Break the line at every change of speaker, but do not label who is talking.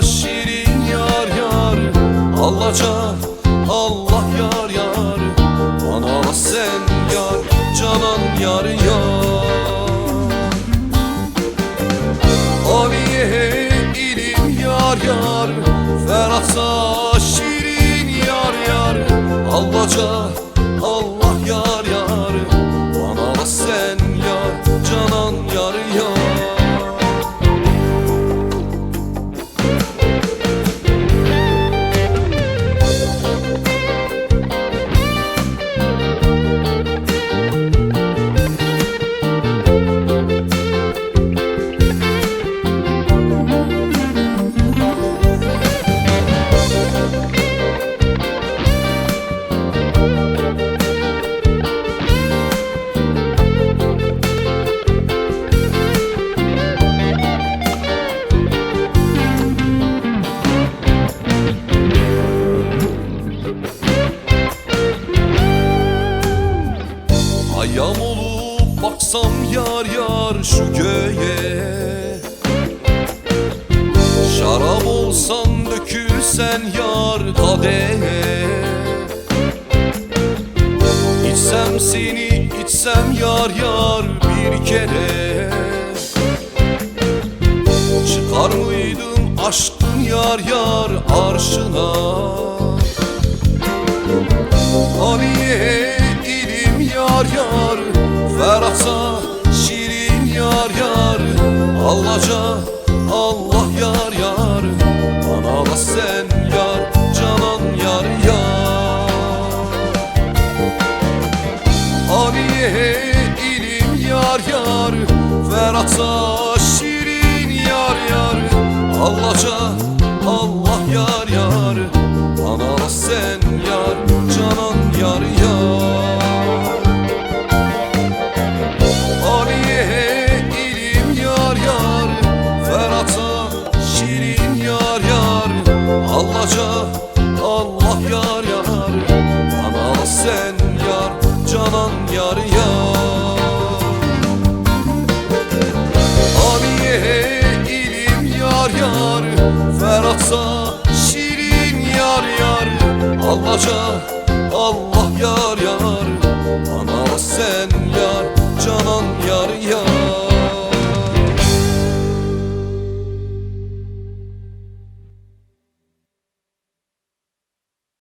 şirin yar yar, Allaca Allah yar yar, bana da sen yar, canan yar yar. Abiye ilim yar yar, Ferhat'a şirin yar yar, Allaca Allah yar yar, bana da sen yar, canan yar yar. Ayam olup baksam yar yar şu göğe, şarap olsan dökülsen yar kadehe. İçsem seni içsem yar yar bir kere, çıkar mıydım aşkın yar yar arşına. Abiye ilim yar yar, Ferhat'a şirin yar yar, Allaca Allah yar yar, bana da sen yar, canan yar yar. Abiye ilim yar yar, Ferhat'a şirin yar yar, Allaca Allah yar yar, bana da sen yar, canan yar yar. Abiye ilim yar yar, Ferhat'a şirin yar yar, Allaca Allah yar yar, bana da sen yar, canan yar yar. Abiye ilim yar yar, Ferhat'a şirin yar yar, Allaca